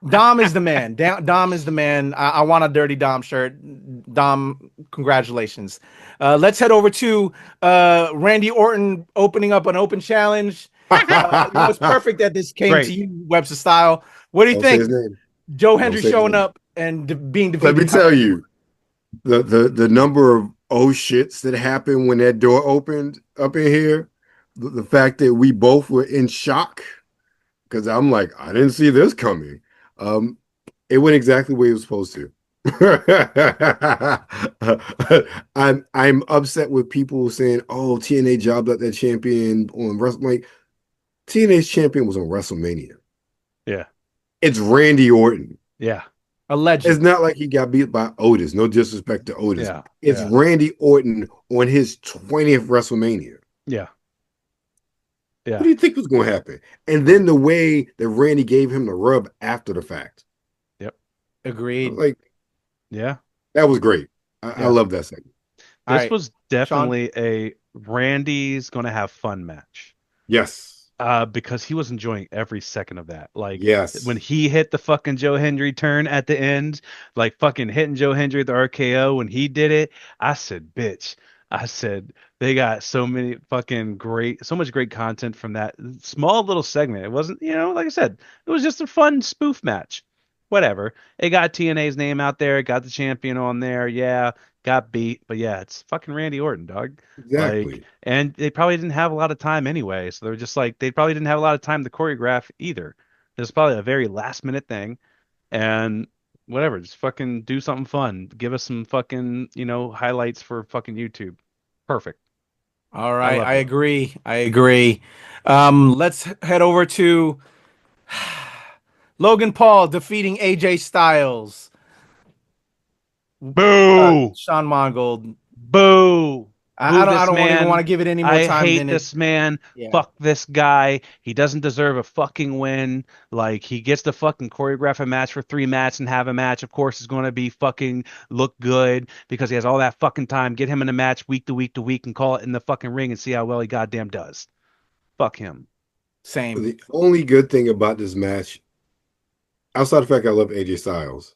Speaker 1: Dom is the man. Dom is the man. I want a Dirty Dom shirt. Dom, congratulations. Let's head over to Randy Orton opening up an open challenge. It's perfect that this came to
Speaker 3: Great.
Speaker 1: you, Webster Style. What do you
Speaker 2: Don't say his
Speaker 1: think?
Speaker 2: name.
Speaker 1: Joe
Speaker 2: Don't
Speaker 1: Hendry
Speaker 2: say his
Speaker 1: showing
Speaker 2: name.
Speaker 1: up and being
Speaker 2: Let me
Speaker 1: defeated by
Speaker 2: tell
Speaker 1: Randy
Speaker 2: you,
Speaker 1: Orton.
Speaker 2: the number of oh shits that happened when that door opened up in here, the fact that we both were in shock because I'm like, I didn't see this coming. Um, it went exactly the way it was supposed to. I'm upset with people saying, "Oh, TNA jobbed up that champion on Wrestle." Like TNA's champion was on WrestleMania.
Speaker 3: Yeah.
Speaker 2: It's Randy Orton.
Speaker 3: Yeah.
Speaker 1: A
Speaker 2: It's
Speaker 1: legend.
Speaker 2: not like he got beat by Otis. No disrespect to Otis.
Speaker 3: Yeah.
Speaker 2: It's
Speaker 3: Yeah.
Speaker 2: Randy Orton on his 20th WrestleMania.
Speaker 3: Yeah.
Speaker 2: What
Speaker 3: Yeah.
Speaker 2: do you think was going to happen? And
Speaker 3: Right.
Speaker 2: then the way that Randy gave him the rub after the fact,
Speaker 3: Yep.
Speaker 2: I was
Speaker 1: Agreed.
Speaker 2: like,
Speaker 3: Yeah.
Speaker 2: that was great. I
Speaker 3: Yeah.
Speaker 2: love that segment.
Speaker 1: All
Speaker 3: This
Speaker 1: right,
Speaker 3: was
Speaker 1: Sean.
Speaker 3: definitely a Randy's gonna have fun match.
Speaker 2: Yes.
Speaker 3: Because he was enjoying every second of that. Like when
Speaker 2: Yes.
Speaker 3: he hit the fucking Joe Hendry turn at the end, like fucking hitting Joe Hendry with the RKO when he did it, I said, bitch. I said they got so much great content from that small little segment. It wasn't, like I said, it was just a fun spoof match. Whatever. It got TNA's name out there, it got the champion on there. Yeah, got beat, but yeah, it's fucking Randy Orton, dog. Like,
Speaker 2: Exactly.
Speaker 3: and they probably didn't have a lot of time anyway, so they're just like they probably didn't have a lot of time to choreograph either. It was probably a very last minute thing, and whatever, just fucking do something fun. Give us some fucking, highlights for fucking YouTube. Perfect.
Speaker 1: All
Speaker 3: I
Speaker 1: right, I
Speaker 3: loved it.
Speaker 1: agree. I agree. Let's head over to Logan Paul defeating AJ Styles.
Speaker 3: Boo!
Speaker 1: Shawn Mongold.
Speaker 3: Boo!
Speaker 1: I
Speaker 3: Boo
Speaker 1: don't. I
Speaker 3: this
Speaker 1: don't even want
Speaker 3: man.
Speaker 1: to give it any more
Speaker 3: I
Speaker 1: time
Speaker 3: hate
Speaker 1: than it.
Speaker 3: this man.
Speaker 1: Yeah.
Speaker 3: Fuck this guy. He doesn't deserve a fucking win. Like, he gets to fucking choreograph a match for 3 matches and have a match. Of course, is going to be fucking look good because he has all that fucking time. Get him in a match week to week to week and call it in the fucking ring and see how well he goddamn does. Fuck him.
Speaker 1: Same.
Speaker 2: The only good thing about this match, outside the fact I love AJ Styles,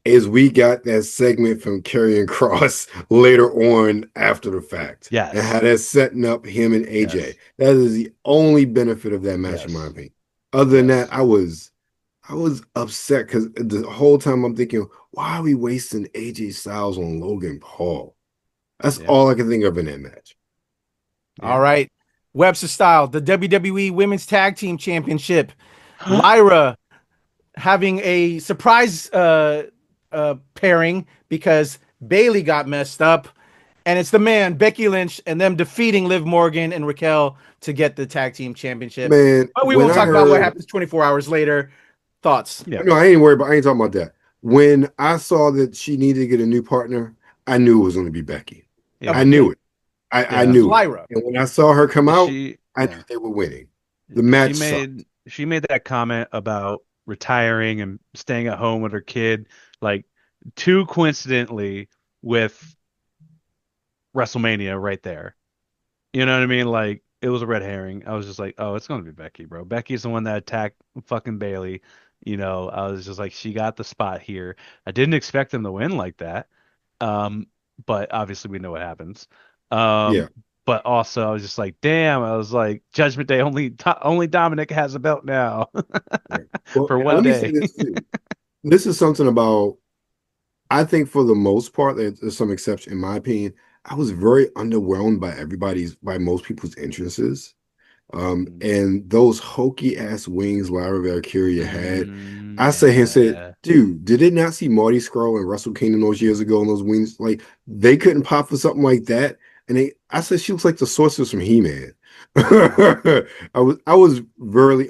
Speaker 2: is we got that segment from Karrion Cross later on after the fact, and how
Speaker 3: Yes.
Speaker 2: that's setting up him and AJ.
Speaker 3: Yes.
Speaker 2: That is the only benefit of that match, in my
Speaker 3: Yes.
Speaker 2: opinion. Other than that,
Speaker 3: Yes.
Speaker 2: I was upset because the whole time I'm thinking, why are we wasting AJ Styles on Logan Paul? That's
Speaker 3: Yeah.
Speaker 2: all I can think of in that match.
Speaker 1: All
Speaker 3: Yeah.
Speaker 1: right. Webster Style, the WWE Women's Tag Team Championship. Lyra having a surprise pairing because Bailey got messed up. And it's the man, Becky Lynch, and them defeating Liv Morgan and Raquel to get the tag team championship.
Speaker 2: Man,
Speaker 1: But we
Speaker 2: when
Speaker 1: won't
Speaker 2: I
Speaker 1: talk about what
Speaker 2: heard,
Speaker 1: happens 24 hours later. Thoughts?
Speaker 3: Yeah.
Speaker 2: no, I ain't worried about. I ain't talking about that. When I saw that she needed to get a new partner, I knew it was going to be Becky.
Speaker 3: Yeah.
Speaker 2: I
Speaker 1: Yeah,
Speaker 2: knew it. I
Speaker 3: Yeah.
Speaker 1: it's
Speaker 2: knew it.
Speaker 1: Lyra.
Speaker 2: And when I saw her come out,
Speaker 3: She,
Speaker 2: I knew
Speaker 3: yeah.
Speaker 2: they were winning. The
Speaker 3: She
Speaker 2: match
Speaker 3: made
Speaker 2: sucked.
Speaker 3: she made that comment about retiring and staying at home with her kid, like too coincidentally with WrestleMania right there. You know what I mean? Like it was a red herring. I was just like, oh, it's gonna be Becky, bro. Becky's the one that attacked fucking Bailey. I was just like, she got the spot here. I didn't expect them to win like that. Um, but obviously we know what happens.
Speaker 2: Yeah.
Speaker 3: But also I was just like, damn, I was like, Judgment Day only Dominic has a belt now
Speaker 2: Right. Well,
Speaker 3: for
Speaker 2: and
Speaker 3: one
Speaker 2: let me say
Speaker 3: day.
Speaker 2: this too. This is something about, I think for the most part, there's some exception, in my opinion. I was very underwhelmed by most people's entrances. And those hokey ass wings Lyra Valkyria had, I sat here and said,
Speaker 3: Yeah.
Speaker 2: dude, did they not see Marty Scurll and Wrestle Kingdom those years ago and those wings? Like they couldn't pop for something like that. I said she looks like the sorceress from He-Man. I was very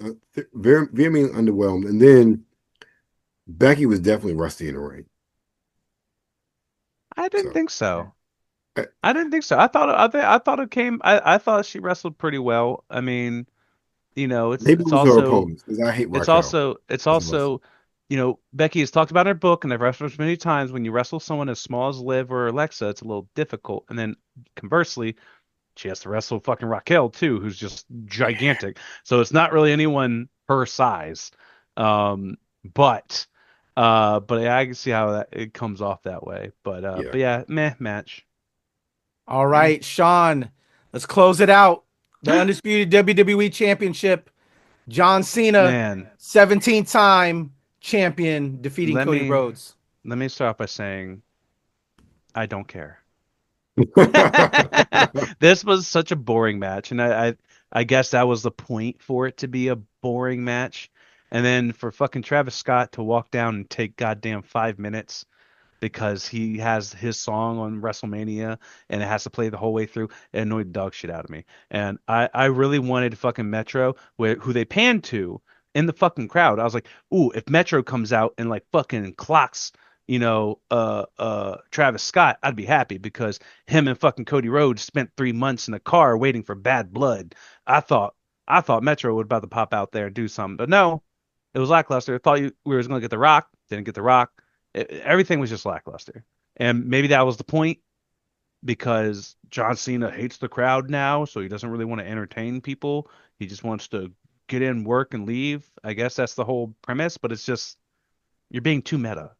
Speaker 2: vehemently underwhelmed. And then Becky was definitely rusty in the ring.
Speaker 3: I didn't
Speaker 2: So
Speaker 3: think so.
Speaker 2: uh,
Speaker 3: I didn't think so. I thought it came. I thought she wrestled pretty well. I mean, it's
Speaker 2: maybe it
Speaker 3: it's
Speaker 2: was her
Speaker 3: also
Speaker 2: opponents because I hate
Speaker 3: it's
Speaker 2: Raquel
Speaker 3: also it's
Speaker 2: as a wrestler.
Speaker 3: also Becky has talked about in her book, and I've referenced many times. When you wrestle someone as small as Liv or Alexa, it's a little difficult. And then conversely, she has to wrestle fucking Raquel too, who's just gigantic. So it's not really anyone her size. Um, but but yeah, I can see how that it comes off that way.
Speaker 2: Yeah.
Speaker 3: But yeah, meh match.
Speaker 1: All
Speaker 3: Meh.
Speaker 1: right, Sean, let's close it out. The Undisputed WWE Championship. John Cena,
Speaker 3: Man,
Speaker 1: 17th time champion, defeating
Speaker 3: let
Speaker 1: Cody
Speaker 3: me
Speaker 1: Rhodes.
Speaker 3: let me start by saying I don't care. This was such a boring match, and I guess that was the point for it to be a boring match. And then for fucking Travis Scott to walk down and take goddamn 5 minutes because he has his song on WrestleMania and it has to play the whole way through. It annoyed the dog shit out of me. And I really wanted fucking Metro, who they panned to in the fucking crowd. I was like, ooh, if Metro comes out and like fucking clocks, Travis Scott, I'd be happy because him and fucking Cody Rhodes spent 3 months in a car waiting for Bad Blood. I thought I thought Metro would about to pop out there and do something, but no, it was lackluster. I thought we was going to get The Rock, didn't get The Rock. Everything was just lackluster. And maybe that was the point because John Cena hates the crowd now, so he doesn't really want to entertain people. He just wants to get in, work, and leave. I guess that's the whole premise, but it's just you're being too meta.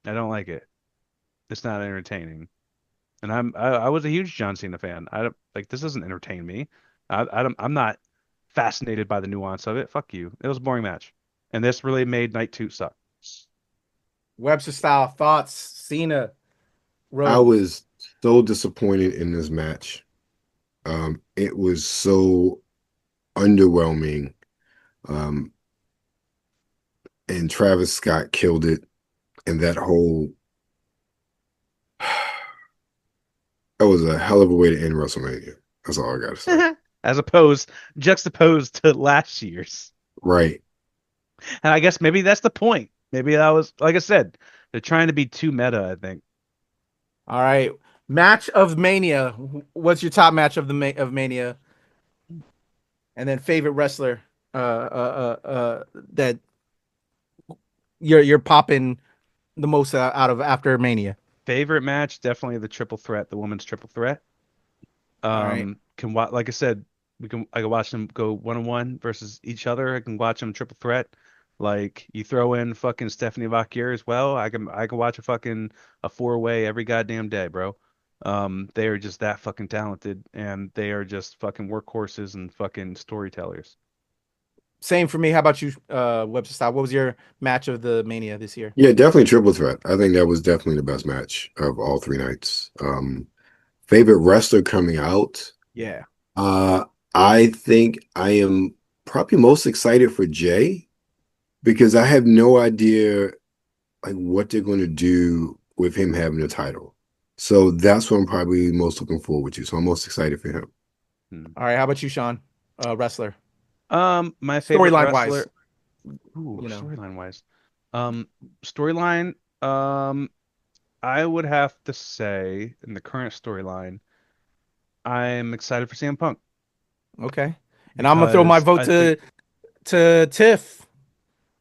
Speaker 3: I don't like it. It's not entertaining. And I was a huge John Cena fan. I don't like this doesn't entertain me. I'm not fascinated by the nuance of it. Fuck you. It was a boring match. And this really made night two suck.
Speaker 1: Webster style thoughts. Cena.
Speaker 2: I
Speaker 1: Road.
Speaker 2: was so disappointed in this match. It was so underwhelming. Um, and Travis Scott killed it. And that whole that was a hell of a way to end WrestleMania. That's all I gotta say.
Speaker 3: As opposed juxtaposed to last year's.
Speaker 2: Right.
Speaker 3: And I guess maybe that's the point. Maybe that was, like I said, they're trying to be too meta, I think.
Speaker 1: All right. Match of Mania. What's your top match of of Mania? And then favorite wrestler that you're popping the most out of after Mania.
Speaker 3: Favorite match, definitely the triple threat, the women's triple threat.
Speaker 1: All right.
Speaker 3: Can watch, like I said, I can watch them go 1-on-1 versus each other. I can watch them triple threat. Like you throw in fucking Stephanie Vaquer as well. I can watch a 4-way every goddamn day, bro. They are just that fucking talented, and they are just fucking workhorses and fucking storytellers.
Speaker 1: Same for me. How about you, Webster Style? What was your match of the Mania this year?
Speaker 2: Yeah, definitely triple threat. I think that was definitely the best match of all 3 nights. Favorite wrestler coming out.
Speaker 1: Yeah.
Speaker 2: I think I am probably most excited for Jay because I have no idea like what they're going to do with him having the title. So that's what I'm probably most looking forward to. So I'm most excited for him.
Speaker 1: All right. How about you, Sean? Wrestler.
Speaker 3: My favorite
Speaker 1: Storyline
Speaker 3: wrestler.
Speaker 1: wise.
Speaker 3: Ooh,
Speaker 1: You know.
Speaker 3: storyline wise. Storyline. I would have to say in the current storyline, I'm excited for CM Punk
Speaker 1: Okay. And I'm gonna throw my
Speaker 3: because
Speaker 1: vote
Speaker 3: I think.
Speaker 1: to Tiff.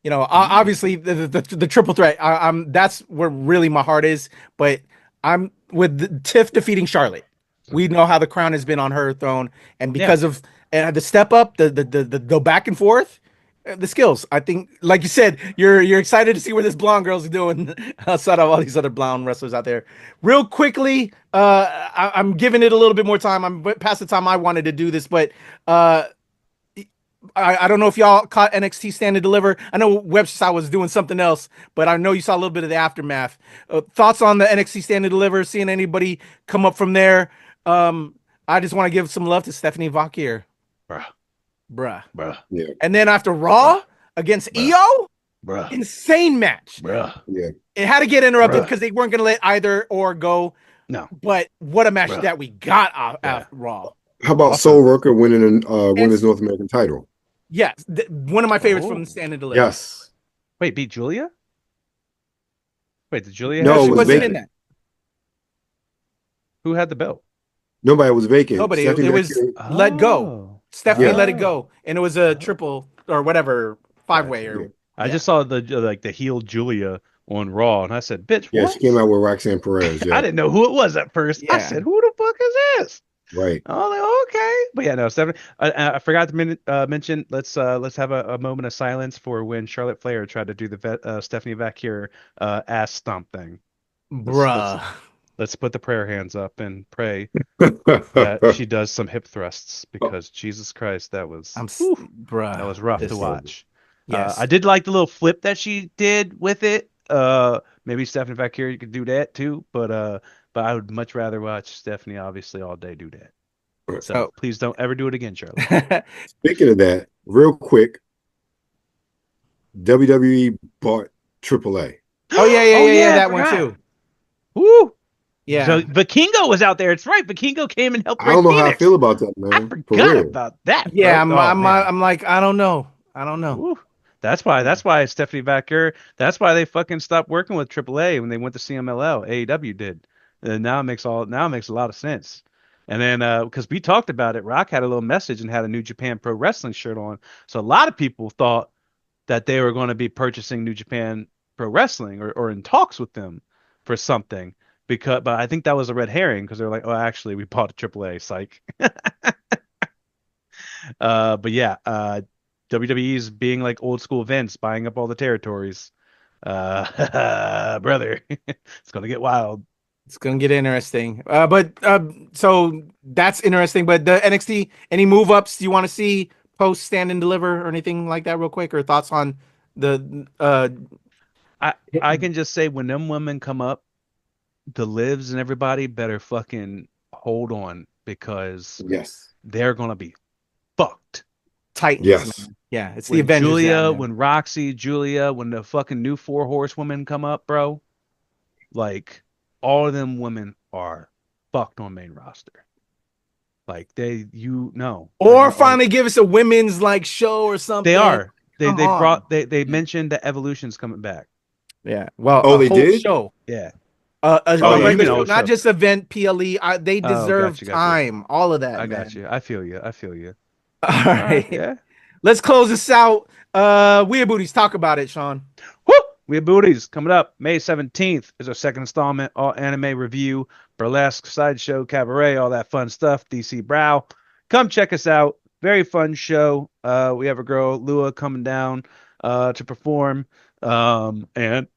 Speaker 1: You know,
Speaker 3: Mm,
Speaker 1: obviously the triple threat. I'm that's where really my heart is. But I'm with Tiff defeating Charlotte. We know how the crown has been on her throne, and
Speaker 3: yeah,
Speaker 1: because of the step up, the back and forth, the skills. I think, like you said, you're excited to see where this blonde girl's doing outside of all these other blonde wrestlers out there. Real quickly, I'm giving it a little bit more time. I'm past the time I wanted to do this, but uh, I don't know if y'all caught NXT Stand and Deliver. I know Webster was doing something else, but I know you saw a little bit of the aftermath. Thoughts on the NXT Stand and Deliver? Seeing anybody come up from there? I just want to give some love to Stephanie Vaquer,
Speaker 3: bruh,
Speaker 1: bruh.
Speaker 3: bruh,
Speaker 2: Yeah.
Speaker 1: And then after
Speaker 3: bruh,
Speaker 1: Raw against
Speaker 3: bruh,
Speaker 1: EO,
Speaker 3: bruh,
Speaker 1: insane match.
Speaker 3: bruh,
Speaker 2: Yeah.
Speaker 1: It had to get interrupted
Speaker 3: bruh.
Speaker 1: because they weren't going to let either or go.
Speaker 3: No,
Speaker 1: But what a match
Speaker 3: bruh,
Speaker 1: that we got
Speaker 3: yeah.
Speaker 1: after Raw.
Speaker 2: How about
Speaker 3: Also,
Speaker 2: Soul Worker winning
Speaker 1: And
Speaker 2: his North American title?
Speaker 1: yes, one of my favorites from
Speaker 3: oh,
Speaker 1: the Stand and Deliver.
Speaker 2: Yes.
Speaker 3: wait, beat Julia? Wait, did Julia
Speaker 1: No,
Speaker 3: have
Speaker 2: No, it
Speaker 1: she
Speaker 3: it?
Speaker 2: was
Speaker 1: wasn't in
Speaker 2: vacant.
Speaker 1: that.
Speaker 3: Who had the belt?
Speaker 2: Nobody was vacant.
Speaker 1: Nobody. It
Speaker 2: Stephanie
Speaker 1: was
Speaker 2: Vaquer.
Speaker 1: let go.
Speaker 3: Oh,
Speaker 1: Stephanie
Speaker 2: Yeah.
Speaker 1: let it go, and it was a
Speaker 3: oh,
Speaker 1: triple or whatever five-way
Speaker 3: gotcha.
Speaker 2: Yeah.
Speaker 1: or
Speaker 3: I
Speaker 1: yeah.
Speaker 3: just saw the heel Julia on Raw, and I said, "Bitch,
Speaker 2: Yeah,
Speaker 3: what?"
Speaker 2: she came out with Roxanne Perez.
Speaker 3: I
Speaker 2: Yeah.
Speaker 3: didn't know who it was at first. I
Speaker 1: Yeah.
Speaker 3: said, "Who the fuck is this?"
Speaker 2: Right.
Speaker 3: I was like, "Okay," but yeah, no, Stephanie. I forgot to mention. Let's have a moment of silence for when Charlotte Flair tried to do the Stephanie Vaquer ass stomp thing. Let's let's
Speaker 1: Bruh.
Speaker 3: let's put the prayer hands up and pray that she does some hip thrusts because Jesus Christ, whew, that
Speaker 1: Bruh.
Speaker 3: was rough to
Speaker 1: This
Speaker 3: watch. I
Speaker 1: yes.
Speaker 3: did like the little flip that she did with it. Maybe Stephanie Vaquer could do that too, but I would much rather watch Stephanie obviously all day do that. So
Speaker 1: So
Speaker 3: please don't ever do it again, Charlotte.
Speaker 2: Speaking of that, real quick, WWE bought AAA.
Speaker 1: oh
Speaker 3: Oh
Speaker 1: yeah,
Speaker 3: yeah, I
Speaker 1: that one
Speaker 3: forgot.
Speaker 1: too.
Speaker 3: Woo!
Speaker 1: Yeah.
Speaker 3: Vikingo was out there. It's right. Vikingo came and helped
Speaker 2: I
Speaker 3: Ray
Speaker 2: don't know how I
Speaker 3: Phoenix.
Speaker 2: feel about that,
Speaker 3: I
Speaker 2: man. For
Speaker 3: forgot
Speaker 2: real.
Speaker 3: about that,
Speaker 1: Yeah,
Speaker 3: bro. Oh man.
Speaker 1: I'm like, I don't know. I don't know.
Speaker 3: Woo. That's why Stephanie Vaquer. That's why they fucking stopped working with AAA when they went to CMLL. AEW did. And now it makes a lot of sense. And then because we talked about it, Rock had a little message and had a New Japan Pro Wrestling shirt on. So a lot of people thought that they were going to be purchasing New Japan Pro Wrestling or in talks with them for something. But I think that was a red herring because they're like, oh, actually, we bought a AAA. Psych. But yeah, WWE's being like old school Vince, buying up all the territories. Brother, it's gonna get wild.
Speaker 1: It's gonna get interesting. But so that's interesting. But the NXT, any move ups you want to see post Stand and Deliver or anything like that, real quick, or thoughts on the
Speaker 3: I I can just say when them women come up, the Livs and everybody better fucking hold on, because
Speaker 2: Yes.
Speaker 3: they're gonna be fucked.
Speaker 1: Titans.
Speaker 2: Yes.
Speaker 1: Man. Yeah, it's
Speaker 3: When
Speaker 1: the Avengers.
Speaker 3: Julia, when Roxy, Julia, when the fucking new 4 horsewomen come up, bro, like all of them women are fucked on main roster. Like
Speaker 1: or finally give us a women's like show or something.
Speaker 3: They are. They
Speaker 1: Come
Speaker 3: they mentioned that Evolution's coming back.
Speaker 1: Yeah. Well,
Speaker 2: Oh,
Speaker 1: a
Speaker 2: they
Speaker 1: whole
Speaker 2: did?
Speaker 1: show.
Speaker 3: Yeah.
Speaker 1: A
Speaker 3: yeah,
Speaker 1: regular
Speaker 3: show.
Speaker 1: not just event PLE. They deserve
Speaker 3: gotcha.
Speaker 1: time. All of that.
Speaker 3: I got you. I feel you.
Speaker 1: All right.
Speaker 3: Yeah.
Speaker 1: Let's close this out. Weird Booties, talk about it, Sean.
Speaker 3: Woo! Weird Booties coming up May 17th is our second installment. All anime review, burlesque, sideshow, cabaret, all that fun stuff. DC Brow. Come check us out. Very fun show. We have a girl, Lua, coming down to perform. And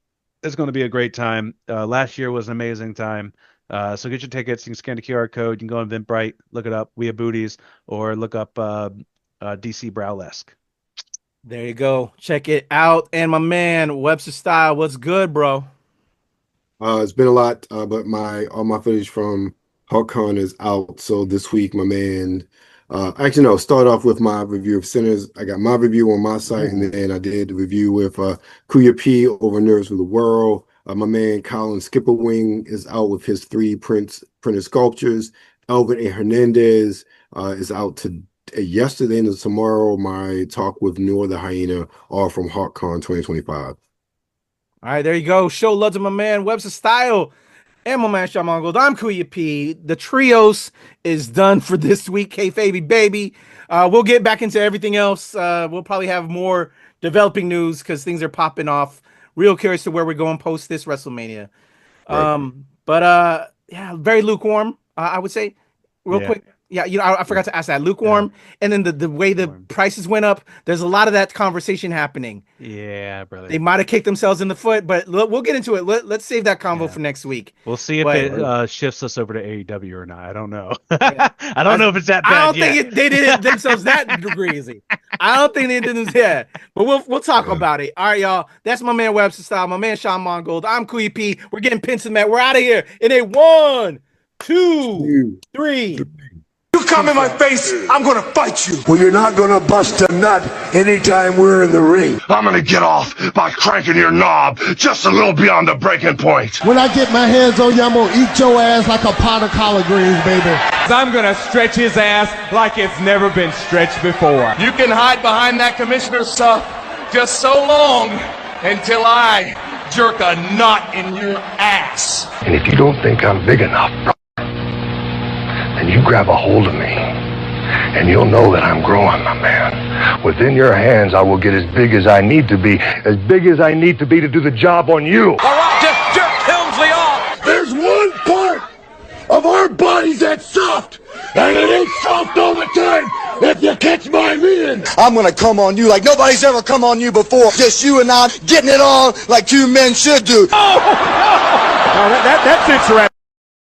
Speaker 3: it's going to be a great time. Last year was an amazing time. So get your tickets. You can scan the QR code. You can go on Eventbrite, look it up, We Have Booties, or look up DC Browlesque.
Speaker 1: There you go. Check it out. And my man, Webster Style, what's good, bro?
Speaker 2: It's been a lot, but all my footage from HawkCon is out. So this week, my man, actually no, start off with my review of Sinners. I got my review on my site, and then I did the review with Kuya P over Nerves of the World. My man Colin Skipperwing is out with his 3 printed sculptures. Elvin A. Hernandez is out yesterday and tomorrow. My talk with Noah the Hyena, all from HawkCon 2025.
Speaker 1: All right, there you go. Show love to my man, Webster Style, and my man, Shaman Gold. I'm Kuya P. The trios is done for this week. KayFabeyBaby. We'll get back into everything else. We'll probably have more developing news because things are popping off. Real curious to where we're going post this WrestleMania. But yeah, very lukewarm, I would say. Real quick. Yeah, I forgot to ask that. Lukewarm, and then the way the prices went up, there's a lot of that conversation happening.
Speaker 3: Yeah, brother.
Speaker 1: They might have kicked themselves in the foot, but we'll get into it. Let's save that convo for next week.
Speaker 3: We'll see if it shifts us over to AEW or not. I don't know. I don't know if it's that bad.
Speaker 1: I don't think they did it themselves that crazy. I don't think they did it. But we'll talk about it. All right, y'all. That's my man Webster Style, my man Sean Mongold. I'm Kuya P. We're getting pins and Matt. We're out of here in a 1, 2, 3.
Speaker 4: You come in my face, I'm gonna fight you.
Speaker 5: Well, you're not gonna bust a nut anytime we're in the ring.
Speaker 6: I'm gonna get off by cranking your knob just a little beyond the breaking point.
Speaker 7: When I get my hands on you, I'm gonna eat your ass like a pot of collard greens, baby.
Speaker 8: I'm gonna stretch his ass like it's never been stretched before. You can hide behind that commissioner stuff just so long until I jerk a knot in your ass.
Speaker 6: And if you don't think I'm big enough, and you grab a hold of me, and you'll know that I'm growing, my man. Within your hands, I will get as big as I need to be to do the job on you.
Speaker 4: All right, just jerk Helmsley off.
Speaker 5: There's one part of our bodies that's soft, and it ain't soft all the time, if you catch my meaning.
Speaker 9: I'm gonna come on you like nobody's ever come on you before. Just you and I getting it on like 2 men should do.
Speaker 8: Oh, no, that fits right.